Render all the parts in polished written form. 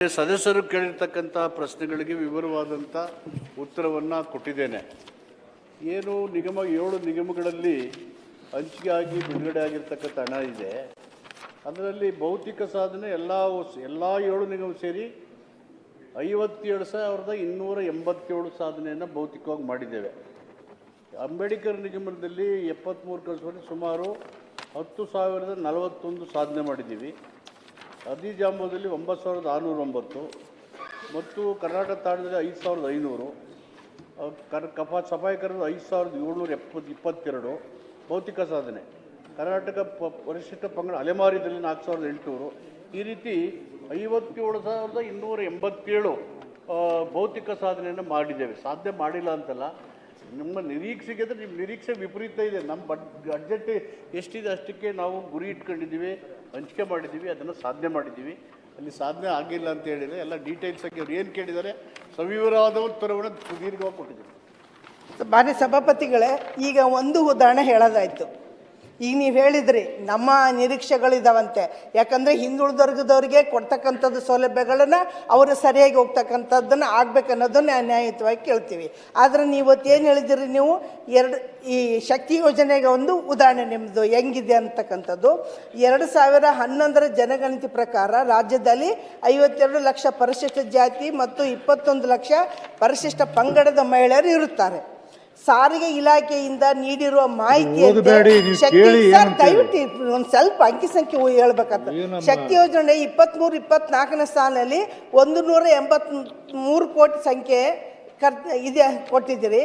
ಸದಸ್ಯರು ಕೇಳಿರ್ತಕ್ಕಂಥ ಪ್ರಶ್ನೆಗಳಿಗೆ ವಿವರವಾದಂಥ ಉತ್ತರವನ್ನು ಕೊಟ್ಟಿದ್ದೇನೆ. ಏನು ಏಳು ನಿಗಮಗಳಲ್ಲಿ ಹಂಚಿಕೆ ಆಗಿ ಬಿಡುಗಡೆ ಆಗಿರ್ತಕ್ಕಂಥ ಹಣ ಇದೆ, ಅದರಲ್ಲಿ ಭೌತಿಕ ಸಾಧನೆ ಎಲ್ಲ 7 ನಿಗಮ ಸೇರಿ 57,287 ಸಾಧನೆಯನ್ನು ಭೌತಿಕವಾಗಿ ಮಾಡಿದ್ದೇವೆ. ಅಂಬೇಡ್ಕರ್ ನಿಗಮದಲ್ಲಿ 73 ಕಸಬಲ್ಲಿ ಸುಮಾರು 10,041 ಸಾಧನೆ ಮಾಡಿದ್ದೀವಿ. ಅದಿಜಾಂಬದಲ್ಲಿ 9,609 ಮತ್ತು ಕರ್ನಾಟಕ ತಾಣದಲ್ಲಿ 5,500, ಸಫಾಯಿಕರರು 5,722 ಭೌತಿಕ ಸಾಧನೆ. ಕರ್ನಾಟಕ ಪರಿಶಿಷ್ಟ ಪಂಗಡ ಅಲೆಮಾರಿದಲ್ಲಿ 4,800. ಈ ರೀತಿ 57,287 ಭೌತಿಕ ಸಾಧನೆಯನ್ನು ಮಾಡಿದ್ದೇವೆ. ಸಾಧನೆ ಮಾಡಿಲ್ಲ ಅಂತಲ್ಲ, ನಮ್ಮ ನಿರೀಕ್ಷೆಗೆ ಅಂದರೆ ನಿಮ್ಮ ನಿರೀಕ್ಷೆ ವಿಪರೀತ ಇದೆ. ನಮ್ಮ ಬಡ್ಜೆಟ್ ಎಷ್ಟಿದೆ ಅಷ್ಟಕ್ಕೆ ನಾವು ಗುರಿ ಇಟ್ಕೊಂಡಿದ್ದೀವಿ, ಹಂಚಿಕೆ ಮಾಡಿದ್ದೀವಿ, ಅದನ್ನು ಸಾಧನೆ ಮಾಡಿದ್ದೀವಿ. ಅಲ್ಲಿ ಸಾಧನೆ ಆಗಿಲ್ಲ ಅಂತ ಹೇಳಿದರೆ ಎಲ್ಲ ಡೀಟೇಲ್ಸ್ ಆಗಿ ಅವ್ರು ಏನು ಕೇಳಿದ್ದಾರೆ ಸವಿವರವಾದ ಉತ್ತರವನ್ನು ಸುದೀರ್ಘವಾಗಿ ಕೊಟ್ಟಿದ್ದೀವಿ. ಮಾನ್ಯ ಸಭಾಪತಿಗಳೇ, ಈಗ ಒಂದು ಉದಾಹರಣೆ ಹೇಳೋದಾಯಿತು. ಈಗ ನೀವು ಹೇಳಿದ್ರಿ ನಮ್ಮ ನಿರೀಕ್ಷೆಗಳಿದಾವಂತೆ, ಯಾಕಂದರೆ ಹಿಂದುಳಿದ ವರ್ಗದವ್ರಿಗೆ ಕೊಡ್ತಕ್ಕಂಥದ್ದು ಸೌಲಭ್ಯಗಳನ್ನು ಅವರು ಸರಿಯಾಗಿ ಹೋಗ್ತಕ್ಕಂಥದ್ದನ್ನು ಆಗಬೇಕನ್ನೋದನ್ನು ನ್ಯಾಯಯುತವಾಗಿ ಕೇಳ್ತೀವಿ. ಆದರೆ ನೀವತ್ತು ಏನು ಹೇಳಿದಿರಿ, ನೀವು ಈ ಶಕ್ತಿ ಯೋಜನೆಗೆ ಒಂದು ಉದಾಹರಣೆ ನಿಮ್ಮದು ಹೆಂಗಿದೆ ಅಂತಕ್ಕಂಥದ್ದು. 2011 ಜನಗಣತಿ ಪ್ರಕಾರ ರಾಜ್ಯದಲ್ಲಿ 52 ಲಕ್ಷ ಪರಿಶಿಷ್ಟ ಜಾತಿ ಮತ್ತು 21 ಲಕ್ಷ ಪರಿಶಿಷ್ಟ ಪಂಗಡದ ಮಹಿಳೆಯರು ಇರುತ್ತಾರೆ. ಸಾರಿಗೆ ಇಲಾಖೆಯಿಂದ ನೀಡಿರುವ ಮಾಹಿತಿ ದಯವಿಟ್ಟು ಒಂದು ಸ್ವಲ್ಪ ಅಂಕಿ ಸಂಖ್ಯೆ ಹೇಳ್ಬೇಕಾಗ್ತದೆ. ಶಕ್ತಿ ಯೋಜನೆ 23-24 ಸಾಲಿನಲ್ಲಿ 183 ಕೋಟಿ ಸಂಖ್ಯೆ ಇದೆ ಕೊಟ್ಟಿದ್ದೀರಿ.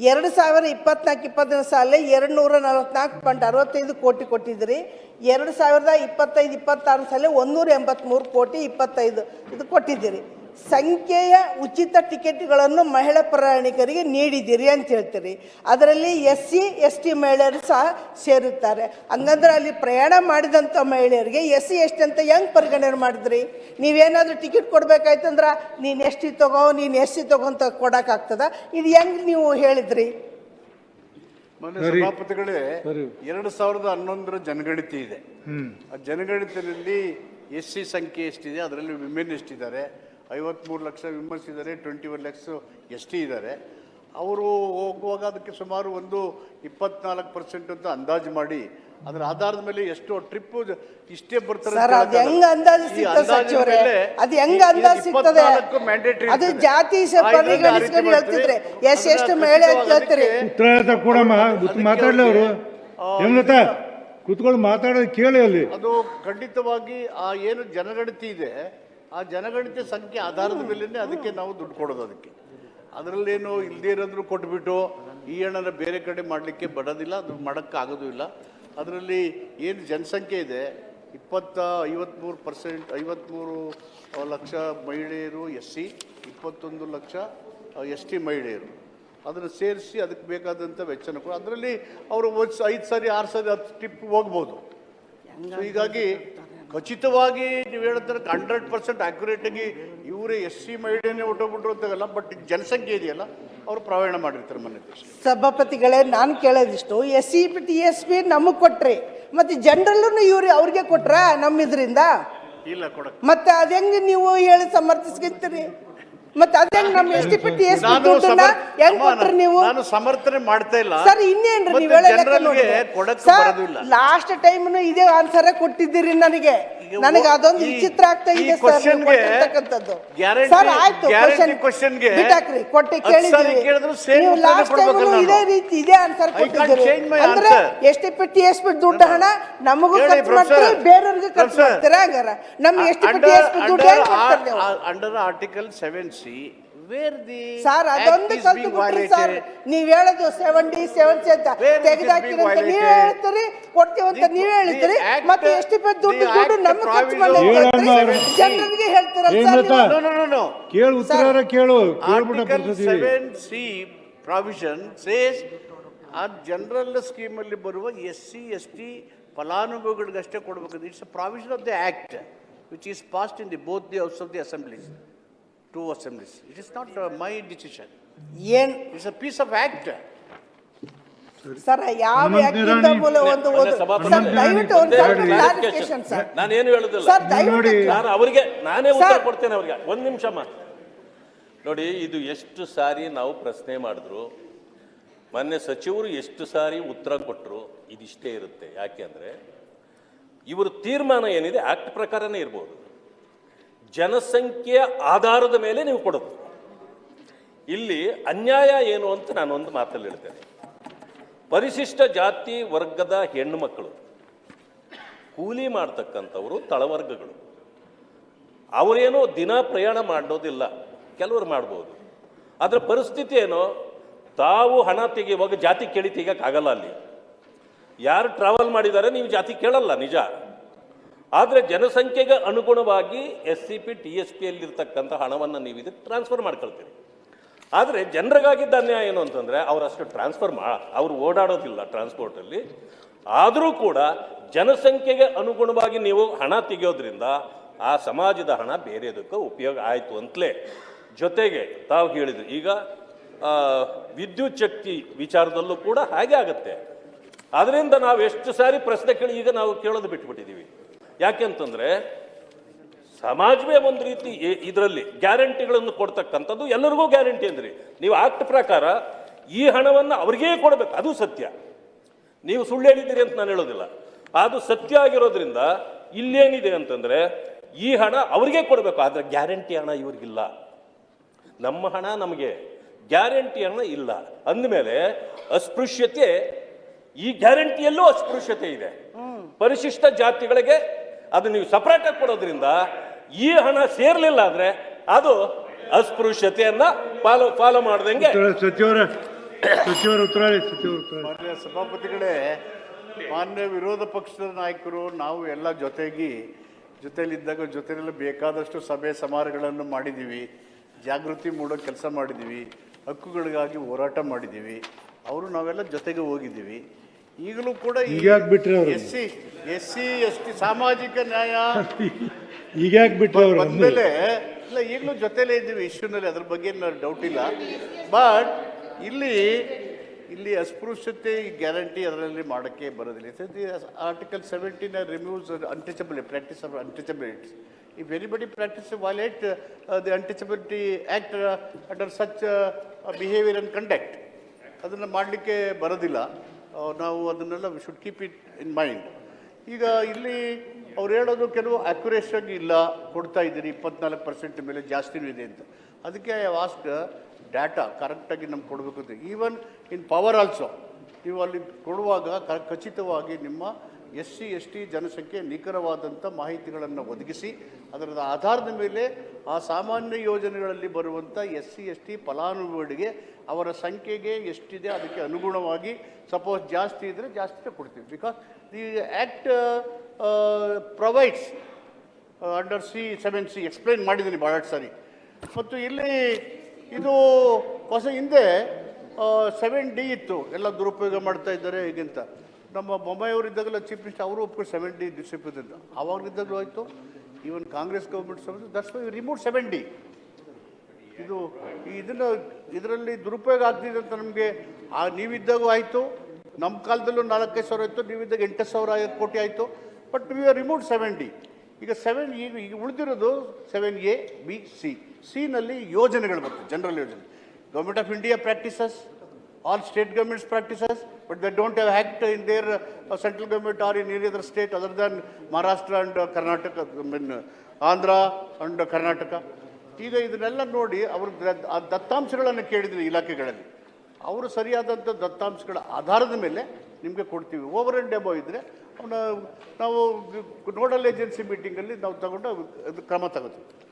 2024-25 ಸಾಲಲ್ಲಿ 244.65 ಕೋಟಿ ಕೊಟ್ಟಿದ್ದೀರಿ. 2025-26 ಸಾಲಲ್ಲಿ 183 ಕೋಟಿ 25 ಇದು ಕೊಟ್ಟಿದ್ದೀರಿ. ಸಂಖ್ಯೆಯ ಉಚಿತ ಟಿಕೆಟ್ಗಳನ್ನು ಮಹಿಳಾ ಪ್ರಯಾಣಿಕರಿಗೆ ನೀಡಿದ್ದೀರಿ ಅಂತ ಹೇಳ್ತೀರಿ. ಅದರಲ್ಲಿ SC/ST ಮಹಿಳೆಯರು ಸಹ ಸೇರುತ್ತಾರೆ. ಹಂಗಂದ್ರೆ ಅಲ್ಲಿ ಪ್ರಯಾಣ ಮಾಡಿದಂಥ ಮಹಿಳೆಯರಿಗೆ SC/ST ಅಂತ ಹೆಂಗೆ ಪರಿಗಣನೆ ಮಾಡಿದ್ರಿ? ನೀವೇನಾದರೂ ಟಿಕೆಟ್ ಕೊಡಬೇಕಾಯ್ತಂದ್ರೆ ನೀನು ST ತಗೋ, ನೀನು SC ತಗೋ ಅಂತ ಕೊಡೋಕ್ಕಾಗ್ತದ? ಇದು ಹೆಂಗೆ ನೀವು ಹೇಳಿದ್ರಿ? ಸಭಾಪತಿಗಳೇ, 2011 ಜನಗಣತಿ ಇದೆ. ಆ ಜನಗಣತಿಯಲ್ಲಿ SC ಸಂಖ್ಯೆ ಎಷ್ಟಿದೆ, ಅದರಲ್ಲಿ ವಿಮೆನ್ ಎಷ್ಟಿದ್ದಾರೆ, 53 ಲಕ್ಷ ವಿಮೆನ್ಸ್ ಇದ್ದಾರೆ, 21 ಲಕ್ಷ ST ಇದ್ದಾರೆ. ಅವರು ಹೋಗುವಾಗ ಅದಕ್ಕೆ ಸುಮಾರು 24% ಅಂತ ಅಂದಾಜು ಮಾಡಿ ಅದರ ಆಧಾರದ ಮೇಲೆ ಎಷ್ಟು ಟ್ರಿಪ್ ಇಷ್ಟೇ ಬರ್ತಾರೆ. ಅದು ಜಾತಿ ಪರಿಗಣಿಸಿಕೊಂಡು ಹೇಳ್ತಿದ್ರೆ ಎಷ್ಟು ಮಹಿಳೆ ಅಂತ ಹೇಳ್ತೀರಿ. ಕೂತ್ಕೊಂಡು ಮಾತಾಡೋದು ಕೇಳಿ. ಅಲ್ಲಿ ಅದು ಖಂಡಿತವಾಗಿ ಆ ಏನು ಜನಗಣತಿ ಇದೆ, ಆ ಜನಗಣತಿ ಸಂಖ್ಯೆ ಆಧಾರದ ಮೇಲೆ ಅದಕ್ಕೆ ನಾವು ದುಡ್ಡು ಕೊಡೋದು. ಅದರಲ್ಲೇನು ಇಲ್ಲದೇ ಇರೋದ್ರು ಕೊಟ್ಬಿಟ್ಟು ಈ ಹಣನ ಬೇರೆ ಕಡೆ ಮಾಡಲಿಕ್ಕೆ ಬರೋದಿಲ್ಲ, ಅದು ಮಾಡೋಕ್ಕಾಗೋದು ಇಲ್ಲ. ಅದರಲ್ಲಿ ಏನು ಜನಸಂಖ್ಯೆ ಇದೆ 53 ಲಕ್ಷ ಮಹಿಳೆಯರು SC, 21 ಲಕ್ಷ ST ಮಹಿಳೆಯರು, ಅದನ್ನು ಸೇರಿಸಿ ಅದಕ್ಕೆ ಬೇಕಾದಂಥ ವೆಚ್ಚನ ಕೂಡ ಅದರಲ್ಲಿ ಅವರು 5 ಸಾರಿ 6 ಸಾರಿ 10 ಟ್ರಿಪ್ ಹೋಗ್ಬೋದು. ಹೀಗಾಗಿ ಖಚಿತವಾಗಿ ನೀವು ಹೇಳ್ತಾರೆ 100% ಆ್ಯಕ್ಯುರೇಟಾಗಿ ಇವರೇ SC ಮಹಿಳೆಯೇ ಹೊಟ್ಟೋಗ್ಬಿಟ್ರು ಅಂತಾಗಲ್ಲ, ಬಟ್ ಜನಸಂಖ್ಯೆ ಇದೆಯಲ್ಲ ಅವರು ಪ್ರಯಾಣ ಮಾಡಿರ್ತಾರೆ ಮನೆ. ಸಭಾಪತಿಗಳೇ, ನಾನು ಕೇಳೋದಿಷ್ಟು SC TSP ನಮಗೆ ಕೊಟ್ರಿ, ಮತ್ತು ಜನರಲ್ಲೂ ಇವ್ರು ಅವ್ರಿಗೆ ಕೊಟ್ರ ನಮ್ಮ ಇದರಿಂದ ಇಲ್ಲ ಕೊಡಕ್ಕೆ. ಮತ್ತೆ ಅದು ಹೆಂಗೆ ನೀವು ಹೇಳಿ ಸಮರ್ಥಿಸ್ಕೊಂತೀರಿ? ಮತ್ತೆ ಅದೇ ನಮ್ಮ ST TSP ದುಡ್ಡನ್ನ ಹೆಂಗ್ ಕೊಟ್ರಿ ನೀವು? ನಾನು ಸಮರ್ಥನೆ ಮಾಡ್ತಾ ಇಲ್ಲ ಸರ್. ಇನ್ನೇನ್ರಿ ನೀವು ಲಾಸ್ಟ್ ಟೈಮ್ನು ಇದೇ ಆನ್ಸರ್ ಕೊಟ್ಟಿದ್ದೀರಿ ನನಗೆ ಅದೊಂದು ವಿಚಿತ್ರ ಆಗ್ತಾ ಇದೆ ಸರ್. ಸರ್ ಆಯ್ತು, ಬಿಟ್ಟಾಕ್ರಿ, ಕೊಟ್ಟೆ ಕೇಳಿದ್ರಿ ನೀವು. ಲಾಸ್ಟ್ ಟೈಮ್ ಇದೇ ರೀತಿ ಇದೇ ಆನ್ಸರ್ ಕೊಟ್ಟಿದ್ದೀರಿ. ಅಂದ್ರೆ ST TSP ದುಡ್ಡು ಹಣ ನಮಗೂ ಖರ್ಚು ಮಾಡ್ತೀರಿ, ಬೇರೆಯವ್ರಿಗೆ ಖರ್ಚು ಮಾಡ್ತೀರಾ? ಹಂಗಾರ ನಮ್ಮ ST TSP ದುಡ್ಡು ಹೆಂಗ್ ಕೊಡ್ತಾರೆ ನೀವು? ಅಂಡರ್ ಆರ್ಟಿಕಲ್ 7C ಸರ್ ಅದೊಂದು ಕಲ್ತು ಬಿಟ್ರಿ ಸರ್. ನೀವ್ ಹೇಳೋದು 77 ಅಂತ ತೆಗೆದಾಕಿರಿ ಅಂತ ನೀವ್ ಹೇಳ್ತೀರಿ, ಕೊಡ್ತೀವಿ ಅಂತ ನೀವ್ ಹೇಳ್ತೀರಿ, ಮತ್ತೆ ST ದುಡ್ಡು ನಮ್ಮ ಖರ್ಚು ಮಾಡಿ ಜನರಿಗೆ ಹೇಳ್ತೀರ ಸರ್. ಕೇಳು. 7C ಪ್ರಾವಿಷನ್ ಸೇಸ್ ಆ ಜನರಲ್ ಸ್ಕೀಮಲ್ಲಿ ಬರುವ SC/ST ಫಲಾನುಭವಿಗಳಿಗಷ್ಟೇ ಕೊಡಬೇಕು. It's a provision of the act which is passed in both the house of the assemblies. 2 assemblies. It is not my decision. It's a piece of act. Sir ಯಾವ ವ್ಯಕ್ತಿಯಿಂದ ಮೂಲ ಒಂದು sir ದಯವಿಟ್ಟು ಒಂದು ಸ್ವಲ್ಪ clarification sir. ನಾನೇನು ಹೇಳುದಿಲ್ಲ sir ದಯವಿಟ್ಟು ನಾನು ಅವರಿಗೆ ನಾನೇ ಉತ್ತರ ಕೊಡ್ತೇನೆ ಅವ್ರಿಗೆ. ಒಂದು ನಿಮಿಷಮ್ಮ ನೋಡಿ, ಇದು ಎಷ್ಟು ಸಾರಿ ನಾವು ಪ್ರಶ್ನೆ ಮಾಡಿದ್ರು, ಮೊನ್ನೆ ಸಚಿವರು ಎಷ್ಟು ಸಾರಿ ಉತ್ತರ ಕೊಟ್ಟರು, ಇದಿಷ್ಟೇ ಇರುತ್ತೆ. ಯಾಕೆ ಅಂದರೆ ಇವರು ತೀರ್ಮಾನ ಏನಿದೆ ಆಕ್ಟ್ ಪ್ರಕಾರನೇ ಇರ್ಬೋದು, ಜನಸಂಖ್ಯೆಯ ಆಧಾರದ ಮೇಲೆ ನೀವು ಕೊಡೋದು. ಇಲ್ಲಿ ಅನ್ಯಾಯ ಏನು ಅಂತ ನಾನೊಂದು ಮಾತಲ್ಲಿ ಹೇಳ್ತೇನೆ. ಪರಿಶಿಷ್ಟ ಜಾತಿ ವರ್ಗದ ಹೆಣ್ಣು ಮಕ್ಕಳು, ಕೂಲಿ ಮಾಡ್ತಕ್ಕಂಥವರು, ತಳವರ್ಗಗಳು, ಅವರೇನೋ ದಿನ ಪ್ರಯಾಣ ಮಾಡೋದಿಲ್ಲ, ಕೆಲವರು ಮಾಡ್ಬೋದು. ಅದರ ಪರಿಸ್ಥಿತಿ ಏನೋ, ತಾವು ಹಣ ತೆಗೆಯುವಾಗ ಜಾತಿ ಕೇಳಿ ತೆಗಿಯೋಕ್ಕಾಗಲ್ಲ. ಅಲ್ಲಿ ಯಾರು ಟ್ರಾವೆಲ್ ಮಾಡಿದ್ದಾರೆ ನೀವು ಜಾತಿ ಕೇಳಲ್ಲ, ನಿಜ. ಆದರೆ ಜನಸಂಖ್ಯೆಗೆ ಅನುಗುಣವಾಗಿ SCP TSP ಯಲ್ಲಿರ್ತಕ್ಕಂಥ ಹಣವನ್ನು ನೀವು ಇದಕ್ಕೆ ಟ್ರಾನ್ಸ್ಫರ್ ಮಾಡ್ಕೊಳ್ತೀರಿ. ಆದರೆ ಜನರಿಗಾಗಿದ್ದ ಅನ್ಯಾಯ ಏನು ಅಂತಂದರೆ ಅವರಷ್ಟು ಟ್ರಾನ್ಸ್ಫರ್ ಅವರು ಓಡಾಡೋದಿಲ್ಲ ಟ್ರಾನ್ಸ್ಪೋರ್ಟಲ್ಲಿ. ಆದರೂ ಕೂಡ ಜನಸಂಖ್ಯೆಗೆ ಅನುಗುಣವಾಗಿ ನೀವು ಹಣ ತೆಗೆಯೋದ್ರಿಂದ ಆ ಸಮಾಜದ ಹಣ ಬೇರೆದಕ್ಕೆ ಉಪಯೋಗ ಆಯಿತು ಅಂತಲೇ. ಜೊತೆಗೆ ತಾವು ಹೇಳಿದ್ರು ಈಗ ವಿದ್ಯುತ್ ಶಕ್ತಿ ವಿಚಾರದಲ್ಲೂ ಕೂಡ ಹಾಗೆ ಆಗುತ್ತೆ. ಅದರಿಂದ ನಾವು ಎಷ್ಟು ಸಾರಿ ಪ್ರಶ್ನೆ ಕೇಳಿ ಈಗ ನಾವು ಕೇಳೋದು ಬಿಟ್ಬಿಟ್ಟಿದ್ದೀವಿ. ಯಾಕೆಂತಂದರೆ ಸಮಾಜವೇ ಒಂದು ರೀತಿ ಇದರಲ್ಲಿ ಗ್ಯಾರಂಟಿಗಳನ್ನು ಕೊಡ್ತಕ್ಕಂಥದ್ದು, ಎಲ್ಲರಿಗೂ ಗ್ಯಾರಂಟಿ ಅಂದ್ರಿ ನೀವು ಆಕ್ಟ್ ಪ್ರಕಾರ ಈ ಹಣವನ್ನು ಅವ್ರಿಗೇ ಕೊಡಬೇಕು. ಅದು ಸತ್ಯ, ನೀವು ಸುಳ್ಳು ಹೇಳಿದ್ದೀರಿ ಅಂತ ನಾನು ಹೇಳೋದಿಲ್ಲ. ಅದು ಸತ್ಯ ಆಗಿರೋದ್ರಿಂದ ಇಲ್ಲೇನಿದೆ ಅಂತಂದರೆ ಈ ಹಣ ಅವ್ರಿಗೇ ಕೊಡಬೇಕು, ಆದರೆ ಗ್ಯಾರಂಟಿ ಹಣ ಇವ್ರಿಗಿಲ್ಲ. ನಮ್ಮ ಹಣ ನಮಗೆ, ಗ್ಯಾರಂಟಿ ಹಣ ಇಲ್ಲ ಅಂದಮೇಲೆ ಅಸ್ಪೃಶ್ಯತೆ, ಈ ಗ್ಯಾರಂಟಿಯಲ್ಲೂ ಅಸ್ಪೃಶ್ಯತೆ ಇದೆ. ಪರಿಶಿಷ್ಟ ಜಾತಿಗಳಿಗೆ ಅದು ನೀವು ಸಪರೇಟಾಗಿ ಕೊಡೋದ್ರಿಂದ ಈ ಹಣ ಸೇರ್ಲಿಲ್ಲ ಅಂದ್ರೆ ಅದು ಅಸ್ಪೃಶ್ಯತೆಯನ್ನ ಫಾಲೋ ಮಾಡ್ದಂಗೆ. ಮಾನ್ಯ ಸಭಾಪತಿಗಳೇ, ಮಾನ್ಯ ವಿರೋಧ ಪಕ್ಷದ ನಾಯಕರು ನಾವು ಎಲ್ಲ ಜೊತೆಯಲ್ಲಿದ್ದಾಗ ಜೊತೆಯಲ್ಲಿ ಬೇಕಾದಷ್ಟು ಸಭೆ ಸಮಾರಂಭಗಳನ್ನು ಮಾಡಿದ್ದೀವಿ, ಜಾಗೃತಿ ಮೂಡೋ ಕೆಲಸ ಮಾಡಿದ್ದೀವಿ, ಹಕ್ಕುಗಳಿಗಾಗಿ ಹೋರಾಟ ಮಾಡಿದ್ದೀವಿ. ನಾವೆಲ್ಲ ಜೊತೆಗೆ ಹೋಗಿದ್ದೀವಿ. ಈಗಲೂ ಕೂಡ ಎಸ್ ಸಿ ಸಾಮಾಜಿಕ ನ್ಯಾಯ ಬಂದ್ಮೇಲೆ ಇಲ್ಲ, ಈಗಲೂ ಜೊತೆಲೇ ಇದ್ದೀವಿ ಇಶ್ಯೂನಲ್ಲಿ, ಅದ್ರ ಬಗ್ಗೆ ಡೌಟ್ ಇಲ್ಲ. ಬಟ್ ಇಲ್ಲಿ ಅಸ್ಪೃಶ್ಯತೆ ಗ್ಯಾರಂಟಿ ಅದರಲ್ಲಿ ಮಾಡೋಕ್ಕೆ ಬರೋದಿಲ್ಲ. Article 17 removes untouchable practice of untouchability. If anybody practices violate the Untouchability Act under such behavior and conduct, ಅದನ್ನು ಮಾಡಲಿಕ್ಕೆ ಬರೋದಿಲ್ಲ. ನಾವು ಅದನ್ನೆಲ್ಲ we should keep it in mind. ಈಗ ಇಲ್ಲಿ ಅವ್ರು ಹೇಳೋದು ಕೆಲವು ಅಕ್ಯುರೇಷನ್ ಇಲ್ಲ, ಕೊಡ್ತಾ ಇದ್ದೀರಿ 24% ಮೇಲೆ ಜಾಸ್ತಿನೂ ಇದೆ ಅಂತ. ಅದಕ್ಕೆ ಐ ಆಸ್ಕ್ ಡಾಟಾ ಕರೆಕ್ಟಾಗಿ ನಮ್ಗೆ ಕೊಡಬೇಕು ಅಂತ. ಈವನ್ ಇನ್ ಪವರ್ ಆಲ್ಸೋ ನೀವು ಅಲ್ಲಿ ಕೊಡುವಾಗ ಖಚಿತವಾಗಿ ನಿಮ್ಮ SC ST ಜನಸಂಖ್ಯೆ ನಿಖರವಾದಂಥ ಮಾಹಿತಿಗಳನ್ನು ಒದಗಿಸಿ ಅದರ ಆಧಾರದ ಮೇಲೆ ಆ ಸಾಮಾನ್ಯ ಯೋಜನೆಗಳಲ್ಲಿ ಬರುವಂಥ SC ST ಫಲಾನುಭವಿಗಳಿಗೆ ಅವರ ಸಂಖ್ಯೆಗೆ ಎಷ್ಟಿದೆ ಅದಕ್ಕೆ ಅನುಗುಣವಾಗಿ, ಸಪೋಸ್ ಜಾಸ್ತಿ ಇದ್ದರೆ ಜಾಸ್ತಿ ಕೊಡ್ತೀವಿ. Because the act provides under C7C explain ಮಾಡಿದ್ದೀನಿ ಭಾಳಷ್ಟು ಸಾರಿ. ಮತ್ತು ಇಲ್ಲಿ ಇದು ಹಿಂದೆ 7D ಇತ್ತು, ಎಲ್ಲ ದುರುಪಯೋಗ ಮಾಡ್ತಾ ಇದ್ದಾರೆ ಹೀಗಿಂತ. ನಮ್ಮ ಬೊಮ್ಮಾಯಿಯವರು ಇದ್ದಾಗಲ್ಲ ಚೀಫ್ ಮಿನಿಸ್ಟರ್, ಅವರು ಒಪ್ಕೊಂಡು 7D ಡಿಸ್ಟ್ರಿಬ್ಯೂಟ್ ಅಂತ ಆವಾಗಲಿದ್ದಾಗಲೂ ಆಯಿತು. ಈವನ್ ಕಾಂಗ್ರೆಸ್ ಗೌರ್ಮೆಂಟ್ ಸಮಸ್ಯೆ ದಟ್ಸ್ ವೈ ರಿಮೂವ್ 7D. ಇದರಲ್ಲಿ ದುರುಪಯೋಗ ಆಗ್ತಿದೆ ಅಂತ ನಮಗೆ ನೀವಿದ್ದಾಗೂ ಆಯಿತು, ನಮ್ಮ ಕಾಲದಲ್ಲೂ 4-5 ಸಾವಿರ ಇತ್ತು, ನೀವಿದ್ದಾಗ 8,000 ಕೋಟಿ ಆಯಿತು. But we are remove 7D. ಈಗ ಈಗ ಉಳಿದಿರೋದು 7A B C. ನಲ್ಲಿ ಯೋಜನೆಗಳು ಬರ್ತವೆ, ಜನರಲ್ ಯೋಜನೆ. Government of India practices, all state governments practices, but they don't have act in their central government or in any other state other than Maharashtra and Karnataka, Andhra and Karnataka. ಈಗ ಇದನ್ನೆಲ್ಲ ನೋಡಿ ಅವರು ದತ್ತಾಂಶಗಳನ್ನು ಕೇಳಿದ್ರು ಇಲಾಖೆಗಳಲ್ಲಿ. ಅವರು ಸರಿಯಾದಂಥ ದತ್ತಾಂಶಗಳ ಆಧಾರದ ಮೇಲೆ ನಿಮಗೆ ಕೊಡ್ತೀವಿ. ಓವರ್ ಆ್ಯಂಡ್ ಅಬವ್ ಇದ್ದರೆ ನಾವು ನೋಡಲ್ ಏಜೆನ್ಸಿ ಮೀಟಿಂಗಲ್ಲಿ ನಾವು ತಗೊಂಡು ಕ್ರಮ ತಗೋತೀವಿ.